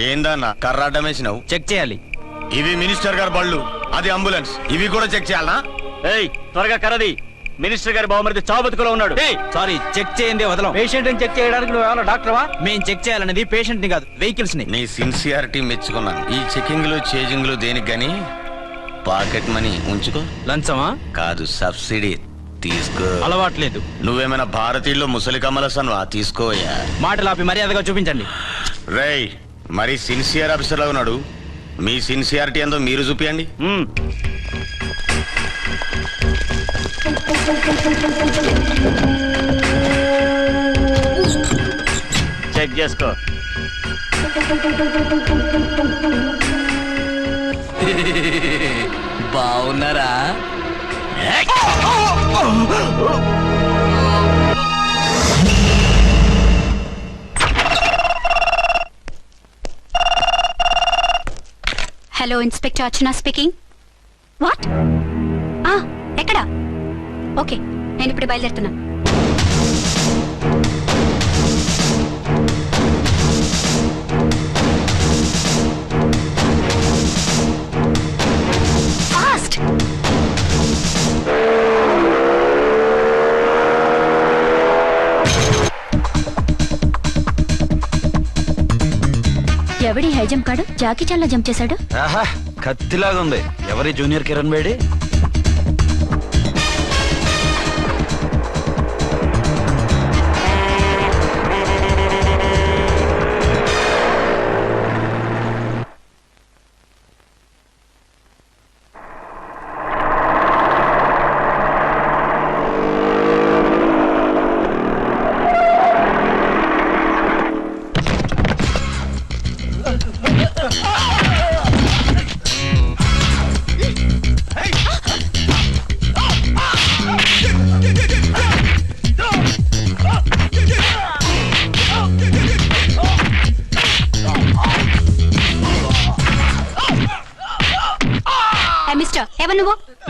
ఏందన్నా కర్రాడ్డం వేసినావు? చెక్ చేయాలి. ఇవి మినిస్టర్ గారి బళ్ళు, అది అంబులెన్స్. ఇవి కూడా చెక్ చేయాలనా? ఏయ్ త్వరగా కర్రది. మినిస్టర్ గారి బావమరిది చావు బతుకులో ఉన్నాడు. సారీ, చెక్ చేయండి వదలం. పేషెంట్ ని చెక్ చేయడానికి నువ్వు ఏమైనా డాక్టర్వా? మేం చెక్ చేయాలనేది పేషెంట్ ని కాదు, వెహికల్స్ ని. నీ సిన్సియారిటీ మెచ్చుకున్నాను. ఈ చెకింగ్లు చేజింగ్లు దేనికి గాని పాకెట్ మనీ ఉంచుకో. లంచమా? కాదు, సబ్సిడీ తీసుకో. అలవాట్లేదు. నువ్వేమైనా భారతీయుల్లో ముసలి కమలసన్వా? తీసుకోయా. మాటలాపి మర్యాదగా చూపించండి. రేయ్, మరి సిన్సియర్ ఆఫీసర్లా ఉన్నాడు. మీ సిన్సియారిటీ ఏందో మీరు చూపియండి. చెక్ చేసుకో. బాగున్నారా? Hello, inspector Archana speaking. What? ఎక్కడ? ఓకే, నేను ఇప్పుడు బయలుదేరుతున్నాను. ఫాస్ట్! ఎవడి హై జంప్ కాడు జాకీ చాన్లా జంప్ చేశాడు. కత్తిలాగా ఉంది. ఎవరి జూనియర్ కిరణ్ బేడి?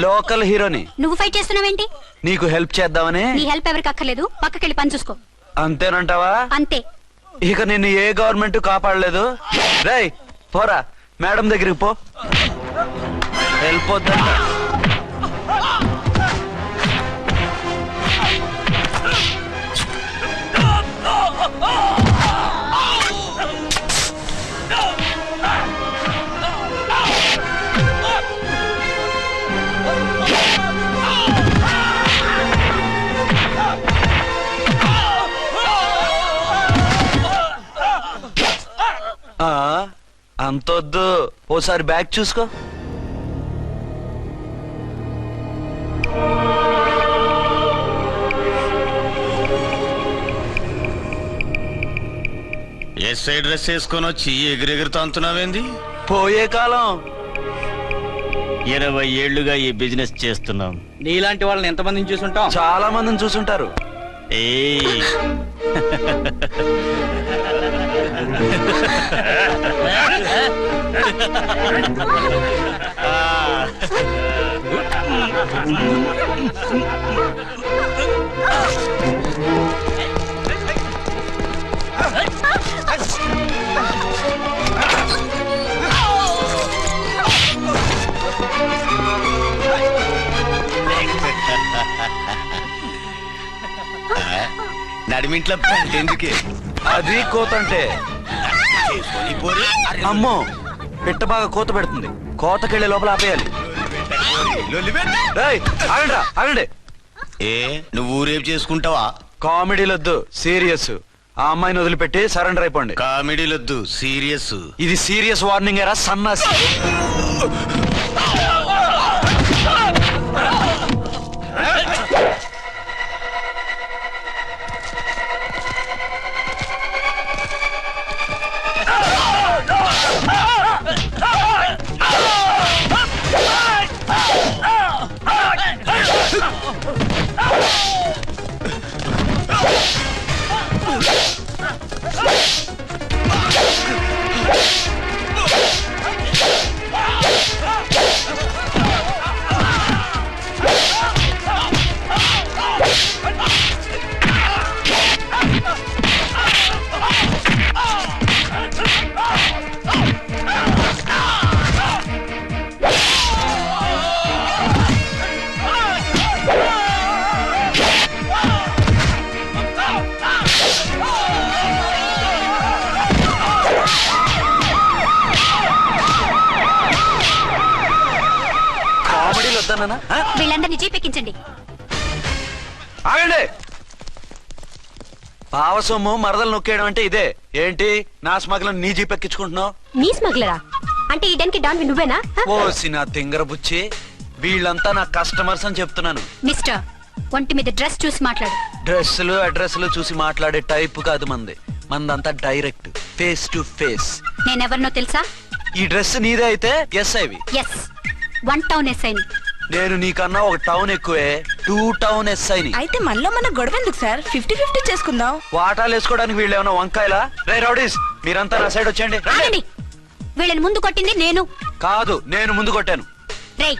లోకల్ హీరోని. నువ్వు ఫైట్ చేస్తున్నావేంటి? నీకు హెల్ప్ చేద్దామని. నీ హెల్ప్ ఎవరికి అక్కర్లేదు, పక్కకెళ్ళి పని చూసుకో. అంతేనంటావా? అంతే. ఇక నిన్ను ఏ గవర్నమెంట్ కాపాడలేదు. రేయ్ పోరా, మేడం దగ్గరికి పో. హెల్ప్ వద్దా? అంతొద్దు, ఓసారి బ్యాగ్ చూసుకో. ఎస్ఐ డ్రెస్ వేసుకొని వచ్చి ఎగిరెగిరితో అంటున్నావేంది? పోయే కాలం. 20 ఏళ్లుగా ఈ బిజినెస్ చేస్తున్నాం. నీలాంటి వాళ్ళని ఎంతమందిని చూసుంటాం? చాలా మందిని చూసుంటారు. నడిమింట్లో ఎందుకే? అది కోతంటే. అమ్మో, పిట్ట బాగా కోత పెడుతుంది. కోతకెళ్లే లోపల ఆపేయాలి. ఆగండి. ఏ నువ్వు ఊరేపు చేసుకుంటావా? కామెడీలొద్దు, సీరియస్. ఆ అమ్మాయిని వదిలిపెట్టి సరెండర్ అయిపోండి. కామెడీలొద్దు, సీరియస్. ఇది సీరియస్ వార్నింగ్ ఏరా సన్నాసి. చేస్తున్నానా ఆ? వీళ్ళందరినీ జీపెక్కించండి. ఆగండి. పావసొమ్ము మరదలు నొక్కేయడం అంటే ఇదే. ఏంటి నా స్మగ్లం నీ జీప్ ఎక్కించుకుంటున్నావు? నీ స్మగ్లరా అంటే ఈ డెన్కి డాన్ నువ్వేనా? ఓసి నా తింగర బుచ్చి, వీళ్ళంతా నా కస్టమర్స్ అని చెప్తున్నాను. మిస్టర్, ఒంటి మీద డ్రెస్ చూసి మాట్లాడు. డ్రెస్సులు అడ్రస్లు చూసి మాట్లాడే టైప్ కాదు మంది. మందంతా డైరెక్ట్, ఫేస్ టు ఫేస్. నేనెవరినో తెలుసా? ఈ డ్రెస్ నీదే అయితే ఎస్ఐవి. ఎస్, 1 టౌన్ ఎస్ఐని. నేను నీకన్నా ఒక టౌన్ ఎక్కువే, 2 టౌన్ ఎస్ఐని. అయితే మనలో మన గొడవ ఎందుకు సార్? 50-50 చేసుకుందాం. వాటాలు వేసుకోవడానికి వీళ్ళు ఏమైనా వంకాయలా? రే రౌడీస్, మీరంతా నా సైడ్ వచ్చేయండి. ఆగండి. వీళ్ళని ముందు కొట్టింది నేను కాదు, నేను ముందు కొట్టాను. రేయ్,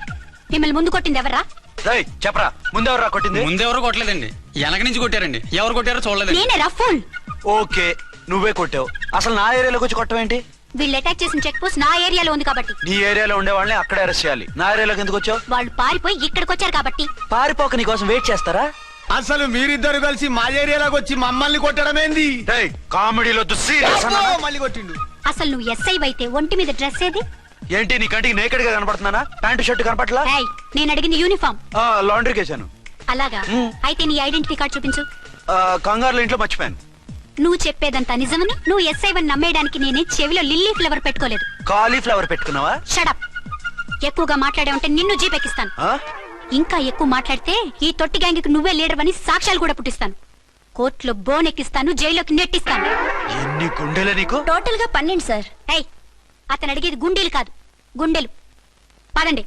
మిమ్మల్ని ముందు కొట్టింది ఎవరా? రేయ్ చెప్పరా, ముందెవరా కొట్టింది? ముందెవరు కొట్టలేదండి, వెనక నుంచి కొట్టారండి. ఎవరు కొట్టారో చూడలేదు. నేనే రఫూల్. ఓకే, నువ్వే కొట్టావు. అసలు నా ఏరియాలోకి వచ్చి కొట్టవేంటి? వీళ్ళు అటాక్ చేసిన చెక్ పోస్ట్ నా ఏరియాలో ఉంది కాబట్టి. నీ ఏరియాలో ఉండే వాళ్ళని అక్కడే అరెస్ట్ చేయాలి. నా ఏరియాలోకి ఎందుకు వచ్చావు? వాళ్ళు పారిపోయి ఇక్కడికి వచ్చారు కాబట్టి. పారిపోక నీ కోసం వెయిట్ చేస్తారా? అసలు మీరిద్దరు కలిసి మా ఏరియాలోకి వచ్చి మమ్మల్ని కొట్టడమేంది? రేయ్ కామెడీలో సీరియస్ అబ్బో, మళ్ళీ కొట్టిండు. అసలు నువ్వు ఎస్ఐ అయితే ఒంటి మీద డ్రెస్ ఏది? ఏంటి నీ కంటికి నేకెడ్ గా కనపడుతున్నానా? Pant shirt కనపట్లా? రేయ్, నేను అడిగింది యూనిఫామ్. లాండ్రీకి వేసాను. అలాగా? అయితే నీ ఐడెంటిటీ కార్డ్ చూపించు. కంగారులో ఇంట్లో మర్చిపోయాను. నువ్వు చెప్పేదంతా నిజమని నువ్వు ఎస్ఐ వన్ నమ్మేయడానికి నేనే చెవిలో లిల్లీ ఫ్లవర్ పెట్టుకోలేదు. కాలీఫ్లవర్ పెట్టుకున్నావా? షడప్. ఎక్కువగా మాట్లాడే ఉంటే నిన్ను జీపెక్కిస్తాను. ఆ? ఇంకా ఎక్కువ మాట్లాడితే ఈ తొట్టి గ్యాంగ్కి నువ్వే లీడర్ అని సాక్ష్యాలు కూడా పుట్టిస్తాను. కోర్టులో బోన్ ఎక్కిస్తాను, జైల్లోకి నెట్టిస్తాను. ఎన్ని గుండెలే నీకు? టోటల్ గా 12 సార్. ఏయ్, అతను అడిగేది గుండెలు కాదు, గుండెలు. పదండి.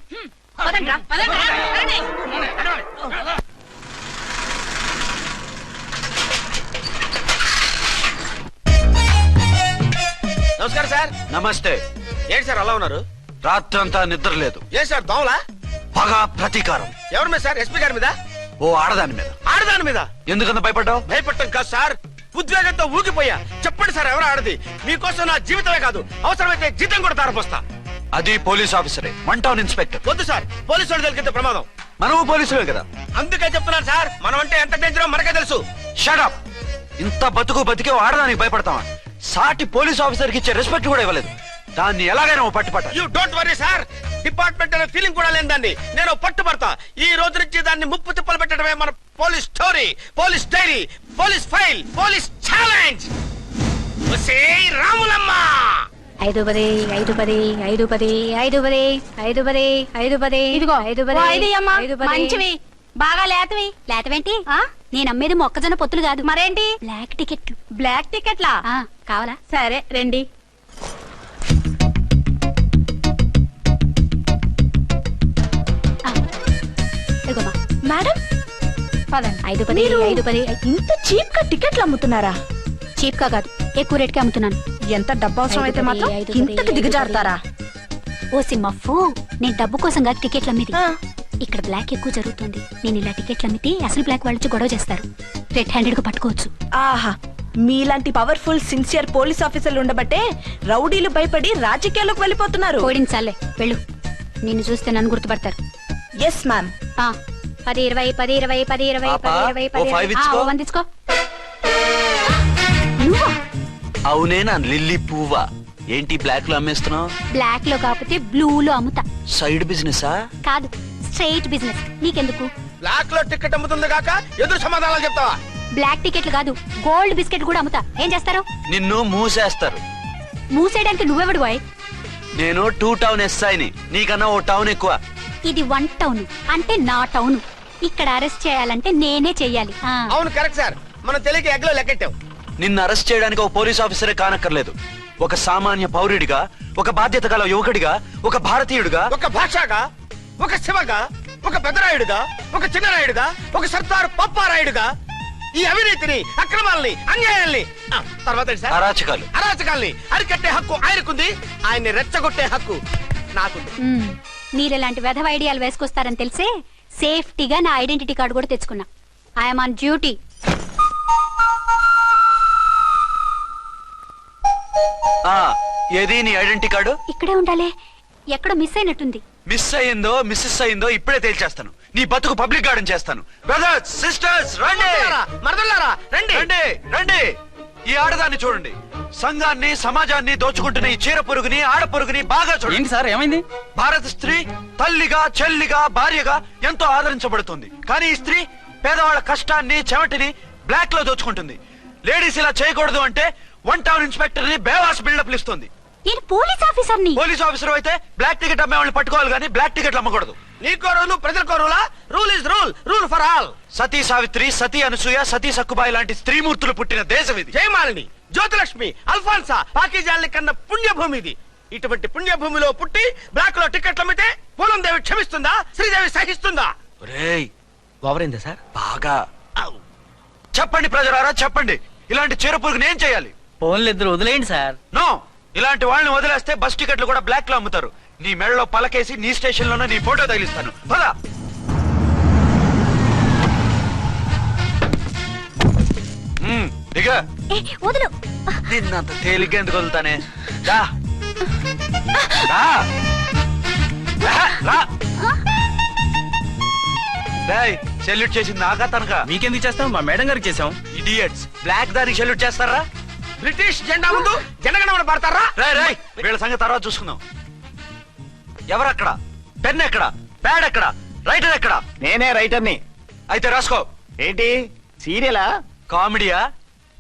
నమస్కారం సార్. నమస్తే. ఏంటి సార్ అలా ఉన్నారు? రాత్రంతా నిద్ర లేదు. ఏ సార్ దోమలా? పగ ప్రతీకారం. ఎవరి మీద సార్? ఎస్పీ గారి మీద? ఓ ఆడదాని మీద. ఆడదాని మీద ఎందుకంత భయపడ్డావు? భయపడటం కాదు సార్, ఉద్వేగంతో ఊగిపోయా. చెప్పండి సార్, ఎవరు ఆడది? మీకోసం నా జీవితమే కాదు, అవసరమైతే జీతం కూడా తారపోస్తా. అది పోలీస్ ఆఫీసరే, 1 టౌన్ ఇన్స్పెక్టర్. వద్దు సార్, పోలీసు వాళ్ళు దొరికితే ప్రమాదం. మనము పోలీసులే కదా. అందుకే చెప్తున్నాను సార్, మనం అంటే ఎంత డేంజరో మనకే తెలుసు. షడప్. ఇంత బతికే ఆడదానికి భయపడతావా? సాటి పోలీస్ ఆఫీసర్ కి ఇచ్చే రెస్పెక్ట్ కూడా ఇవ్వలేదు. దాన్ని ఎలాగైనా పట్టుపట్ట. You don't worry sir, department అనే ఫీలింగ్ కూడా లేని దాన్ని నేను పట్టుబడతా. ఈ రోజు నుంచి దాన్ని ముప్పు తిప్పలు పెట్టడమే మన police story, police diary, police file, police challenge. Ramulamma 5-10 5-10 5-10 5-10 5-10 5-10 ఇదిగో 5-10 మంచివి బాగా లేతవి. లేతవేంటి? నేను అమ్మేది మొక్కజొన్న పొత్తులు కాదు. మరేంటి? బ్లాక్ టికెట్లు. బ్లాక్ టికెట్లా? కావాలా? సరే రండి. మేడం, 5-10 5-10. ఇంత చీప్ గా టికెట్లు అమ్ముతున్నారా? చీప్ గా కాదు, ఎక్కువ రేట్ కి అమ్ముతున్నాను. ఎంత డబ్బు అవసరం అయితే మాత్రం ఇంతకు దిగజారుతారా? ఓ సిమ్మఫు, నేను డబ్బు కోసం కాదు టికెట్లు అమ్మేది. ఆ. ఇక్కడ బ్లాక్ ఎక్కువ జరుగుతుంది. నేను ఇలా టికెట్లు అమ్మితే అసలు బ్లాక్ వాళ్ళు గొడవ చేస్తారు. రెడ్ హ్యాండెడ్ గా పట్టుకోవచ్చు. ఆహా, మీలాంటి పవర్ఫుల్ సిన్సియర్ పోలీస్ ఆఫీసర్లు ఉండబట్టే రౌడీలు భయపడి రాజకీయాల్లోకి వెళ్ళిపోతున్నారు. ఓడించాలే, వెళ్ళు. నిన్ను చూస్తే నన్ను గుర్తుపడతారు. Yes ma'am. 10-20 10-20 10-20 పాపా, 10-20 ఓ 5 ఇచ్చుకో. 1 తీసుకో. నువ్వా? అవునే నా లిల్లీ పువ్వా. ఏంటి బ్లాక్ లో అమ్మేస్తున్నావు? బ్లాక్ లో కాకపోతే బ్లూ లో అమ్ముతా. సైడ్ బిజినెసా? కాదు, స్ట్రైట్ బిజినెస్. నీకెందుకు? బ్లాక్ లో టికెట్ అమ్ముతుంది కాక ఎదురు సమాధానాలు చెప్తావా? బ్లాక్ టికెట్లు కాదు, గోల్డ్ బిస్కెట్ కూడా అమ్ముతా. ఏం చేస్తారు? నిన్ను మూసేస్తారు. మూసేయడానికి నువ్వెవడు బాయ్? నేను 2 టౌన్ ఎస్ఐని, నీకన్నా ఓ టౌన్ ఎక్కువ. ఇది 1 టౌన్ అంటే నా టౌన్. ఇక్కడ అరెస్ట్ చేయాలంటే నేనే చెయ్యాలి. అవును కరెక్ట్ సార్, మనం తెలియక ఎగ్లో లెక్కెట్టాం. నిన్ను అరెస్ట్ చేయడానికి ఒక పోలీస్ ఆఫీసరే కానక్కర్లేదు. ఒక సామాన్య పౌరుడిగా, ఒక బాధ్యత గల యువకుడిగా, ఒక భారతీయుడిగా, ఒక భాషగా, ఒక శివగా, ఒక పెద్దరాయుడుగా, ఒక చిన్నరాయుడుగా, ఒక సర్దార్ పప్పారాయుడుగా ఈ అవినీతిని, అక్రమాలని, అన్యాయాల్ని, తర్వాత ఏంటి సార్? అరాచకాలు, అరాచకాల్ని అరికట్టే హక్కు ఆయనకుంది. ఆయన్ని రెచ్చగొట్టే హక్కు నాకుంది. మీరు ఇలాంటి వెధవ ఐడియాలు వేసుకొస్తారని తెలిసే సేఫ్టీగా నా ఐడెంటిటీ కార్డు కూడా తెచ్చుకున్నా. I'm on duty. ఏది నీ ఐడెంటిటీ కార్డు? ఇక్కడే ఉండాలి. ఎక్కడ మిస్ అయినట్టుంది. మిస్ అయ్యిందో మిస్సెస్ అయ్యిందో ఇప్పుడే తేల్చేస్తాను. నీ బతుకు పబ్లిక్ గార్డెన్ చేస్తాను. బ్రదర్స్, సిస్టర్స్, రండి. మరదల్లారా రండి. రండి రండి. ఈ ఆడదాన్ని చూడండి. సంఘాన్ని సమాజాన్ని దోచుకుంటున్న ఈ చీర పురుగుని ఆడ పురుగుని బాగా చూడండి. ఏంటి సార్ ఏమైంది? భారత స్త్రీ తల్లిగా చెల్లిగా భార్యగా ఎంతో ఆదరించబడుతుంది. కానీ ఈ స్త్రీ పేదవాళ్ళ కష్టాన్ని చెమటిని బ్లాక్ లో దోచుకుంటుంది. లేడీస్ ఇలా చేయకూడదు అంటే 1 టౌన్ ఇన్స్పెక్టర్ ని బేవాస్ బిల్డప్ ఇస్తుంది. నేను పోలీస్ ఆఫీసర్ని. పోలీస్ ఆఫీసర్ అయితే బ్లాక్ టికెట్ అమ్మే వాళ్ళని పట్టుకోవాలి కానీ బ్లాక్ టికెట్లు అమ్మకూడదు. నీకో రూలు ప్రజలకో రూలా? Rule is rule, rule for all. Sati Savitri, Sati Anasuya, Sati Sakkubai లాంటి స్త్రీమూర్తులు పుట్టిన దేశం ఇది. జయమాలిని, జ్యోతిలక్ష్మి, అల్ఫాన్సా, పాకిజాల్ని కన్న పుణ్యభూమి ఇది. ఇటువంటి పుణ్యభూమిలో పుట్టి బ్లాక్ లో టికెట్లు అమ్మితే పూలం దేవి క్షమిస్తుందా? శ్రీదేవి సహిస్తుందా? రేయ్ ఓవరైందా సార్? బాగా చెప్పండి ప్రజలారా, చెప్పండి. ఇలాంటి చీర పురుగుని ఏం చేయాలి? ఫోన్లు ఇద్దరు వదిలేయండి సార్. నో, ఇలాంటి వాళ్ళని వదిలేస్తే బస్ టికెట్లు కూడా బ్లాక్ లో అమ్ముతారు. నీ మెడలో పలకేసి నీ స్టేషన్ లోనే నీ ఫోటో తగిలిస్తాను. పదా దిగా. వదులు. నిన్నంత తేలిగ్గా ఎందుకు వదులుతానే? రా. రా. రా. రా. రేయ్, సెల్యూట్ చేసింది నాకా తనకా? మీకెందుకు చేస్తాం? మా మేడం గారికి చేసాం. ఇడియట్స్, బ్లాక్ దానికి సెల్యూట్ చేస్తారా? బ్రిటిష్ జెండా ముందు జనగణమన పడతారా? రేయ్ రేయ్, వీళ్ళ సంగతి తర్వాత చూసుకుందాం. ఎవరక్కడ? పెన్ ఎక్కడ? ప్యాడ్ ఎక్కడ? రైటర్ ఎక్కడ? నేనే రైటర్ని. అయితే రాసుకో. ఏంటి సీరియలా? కామెడీయా?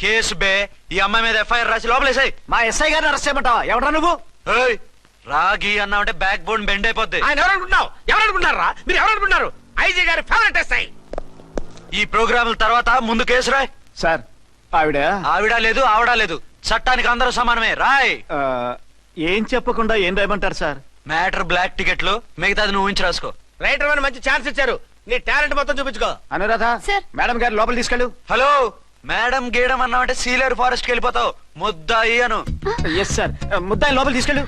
కేసు బే. ఈ అమ్మాయి మీద ఎఫ్ఐఆర్ రాసి లోపలేసాయి. మా ఎస్ఐ గారిని అరెస్ట్ చేయమంటావా? ఎవడరా నువ్వు? ఏయ్, రాగి అన్నావంటే బ్యాక్ బోన్ బెండ్ అయిపోద్ది. ఆయన ఎవరనుకుంటున్నావు? ఎవరనుకుంటున్నారా మీరు? ఎవరనుకుంటున్నారు? ఐజీ గారి ఫేవరెట్ ఎస్ఐ. ఈ ప్రోగ్రాముల తర్వాత ముందు కేసు రాయ్. సార్ ఆవిడ ఆవిడ లేదు ఆవిడ లేదు, చట్టానికి అందరూ సమానమే. రాయ్. ఏం చెప్పకుండా ఏం రాయమంటారు సార్? మ్యాటర్ బ్లాక్ టికెట్లు, మిగతాది నువ్వు ఉంచి రాసుకో. రైటర్ అని మంచి ఛాన్స్ ఇచ్చారు. నీ టాలెంట్ మొత్తం చూపించుకో. అనురాధ సార్. మేడం గారు లోపల తీసుకెళ్ళు. హలో, మేడం గీయడం అన్నావంటే సీలేరు ఫారెస్ట్ కి వెళ్ళిపోతావు. ముద్దాయి అను. Yes sir. ముద్దాయి లోపల తీసుకెళ్ళు.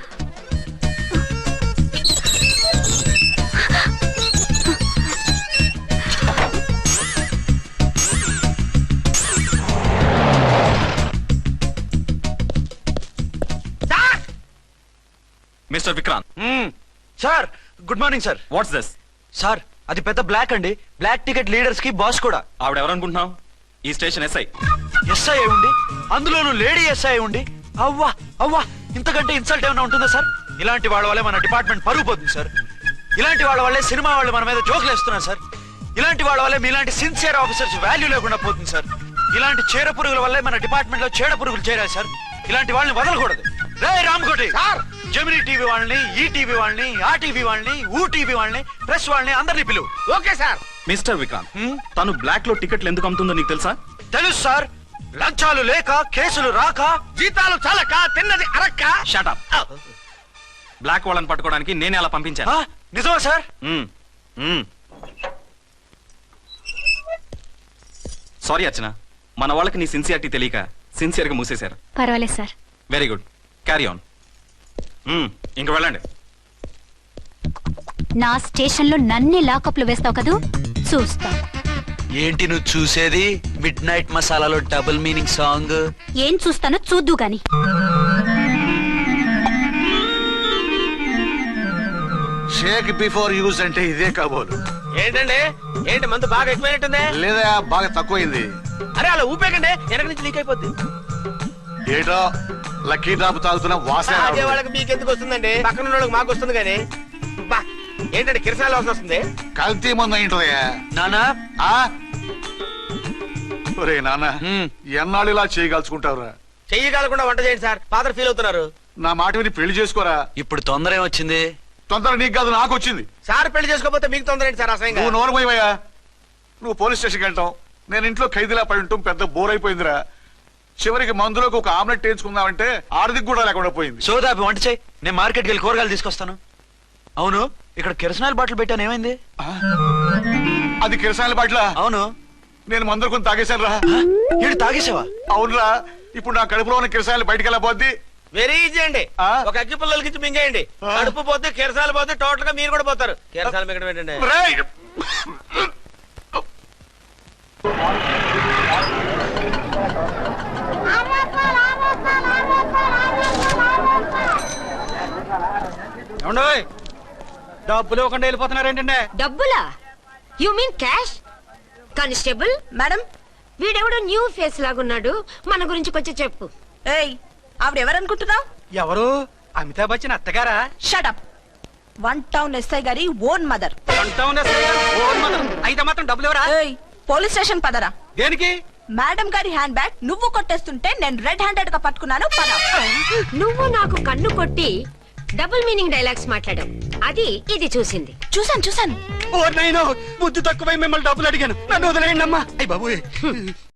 Mister Vikrant, sir, good morning sir. What's this? Sir, అది పెద్ద బ్లాక్ అండి. బ్లాక్ టికెట్ లీడర్స్ కి బాస్ కూడా. ఆవిడ ఎవరనుకుంటున్నావు? ఈ స్టేషన్ ఎస్ఐ. ఎస్ఐ ఉండి, అందులోనూ లేడీ ఎస్ఐ ఉండి, అవ్వా అవ్వా, ఇంతకంటే ఇన్సల్ట్ ఏమైనా ఉంటుందా సార్? ఇలాంటి వాళ్ళ వల్లే మన డిపార్ట్మెంట్ పరుగు పోతుంది సార్. ఇలాంటి వాళ్ళ వల్లే సినిమా వాళ్ళు మన మీద జోకులు వేస్తున్నారు సార్. ఇలాంటి వాళ్ళ వల్లే మీలాంటి సిన్సియర్ ఆఫీసర్స్ వాల్యూ లేకుండా పోతుంది సార్. ఇలాంటి చీడ పురుగుల వల్లే మన డిపార్ట్మెంట్ లో చీడ పురుగులు చేరాయి సార్. ఇలాంటి వాళ్ళని వదలకూడదు. రే రామ్కోటి సార్, జెమినీ టీవీ వాళ్ళని, ఈ టీవీ వాళ్ళని, ఆ టీవీ వాళ్ళని, ఊ టీవీ వాళ్ళని, ప్రెస్ వాళ్ళని అందరినీ పిలువు. Okay sir. మిస్టర్ విక్రాంత్, తను బ్లాక్ లో టికెట్లు ఎందుకు అమ్ముతుందో నీకు తెలుసా? తెలుసు సార్. లంచాలు లేక, కేసులు రాక, జీతాలు చాలక, తిన్నది అరక్క. Shut up. బ్లాక్ వాళ్ళని పట్టుకోవడానికి నేనే అలా పంపించాను. నిజమా సార్? సారీ అర్చన, మన వాళ్ళకి నీ సిన్సియారిటీ తెలియక సిన్సియర్ గా మూసేశారు. పర్వాలేదు sir. Very good, carry on. ఇంక వెళ్ళండి. నా స్టేషన్ లో నన్నే లాకప్ లో వేస్తావు కదూ, చూస్తా. ఏంటి నువ్వు చూసేది? మిడ్ నైట్ మసాలాలో డబుల్ మీనింగ్ సాంగ్. ఏం చూస్తానో చూద్దు గాని. షేక్ బిఫోర్ యూజ్ అంటే ఇదే కాబోలు. ఏంటండి, ఏంటి మందు బాగా ఎక్కువైనట్టుంది? లేదా బాగా తక్కువైంది. అరే అలా ఊపేకండి, వెనక నుంచి లీక్ అయిపోద్ది. ఏటో లక్కీ డ్రాప్ తాగుతున్న వాసన అదే రావట్లేదు. వాళ్ళకి మీకెందుకు వస్తుందండి? పక్కన ఉన్న వాళ్ళకి మాకు వస్తుంది కానీ. బా, ఏంటంటే కిరసనాల వాసన వస్తుంది. కల్తీ మందు అయింటదయ్యా. నానా, ఆ? ఒరే నాన్న, ఎన్నాళ్ళు ఇలా చేయగలుచుకుంటావురా? చెయ్యగలకుండా వంట చేయండి సార్, ఫాదర్ ఫీల్ అవుతున్నారు. నా మాట విని పెళ్లి చేసుకోరా. ఇప్పుడు తొందర ఏమొచ్చింది? తొందర నీకు కాదు, నాకు వచ్చింది. సార్ పెళ్లి చేసుకోకపోతే మీకు తొందర ఏంటి సార్? అసహ్యంగా. నువ్వు నోరు పోయివయ్యా. నువ్వు పోలీస్ స్టేషన్కి వెళ్తావు, నేను ఇంట్లో ఖైదీలా పడి ఉంటాం. పెద్ద బోర్ అయిపోయిందిరా. చివరికి మందులోకి ఒక ఆమ్లెట్ వేయించుకుందామంటే ఆర్థిక కూడా లేకుండా పోయింది. సోదాపి వంట చేయి, నేను మార్కెట్కి వెళ్ళి కూరగాయలు తీసుకొస్తాను. అవును, ఇక్కడ కిరసనాయిల్ బాటిల్ పెట్టాను, ఏమైంది? అది కిరసాల బాట్ల. అవును. నేను మందులు కొని తాగేశాను రా. ఏడు తాగేసావా? అవునురా. ఇప్పుడు నా కడుపులో ఉన్న కిరసాయలు బయటకు వెళ్ళబోద్ది. వెరీ ఈజీ అండి. ఆ? ఒక అగ్గి పుల్లలకి మింగేయండి, కడుపు పోతే కిరసాలు పోతే టోటల్ గా మీరు కూడా పోతారు. కిరసాలు మింగడం ఏంటండి? రేయ్! ఏమండోయ్, డబ్బులు ఇవ్వకుండా వెళ్ళిపోతున్నారు ఏంటంటే? డబ్బులా? You mean cash? Constable madam, వీడెవడో న్యూ ఫేస్ లాగున్నాడు, మన గురించి కొంచెం చెప్పు. ఏయ్, ఆవిడెవరనుకుంటున్నావు? ఎవరు? అమితాబ్ బచ్చన్ అత్తగారా? షటప్. 1 టౌన్ ఎస్ఐ గారి ఓన్ మదర్. అయితే మాత్రం డబ్బులు ఎవరా? పోలీస్ స్టేషన్ పదరా. దేనికి? మేడం గారి హ్యాండ్ బ్యాగ్ నువ్వు కొట్టేస్తుంటే నేను రెడ్ హ్యాండెడ్ గా పట్టుకున్నాను. పద. నువ్వు నాకు కన్ను కొట్టి డబుల్ మీనింగ్ డైలాగ్స్ మాట్లాడావు. అది ఇది చూసింది. చూసాను. ఓ నైనో, బుద్ధి తక్కువై మిమ్మల్ని డబ్బులు అడిగాను. నన్ను వదిలేయండి అమ్మా. అయ్య బాబు.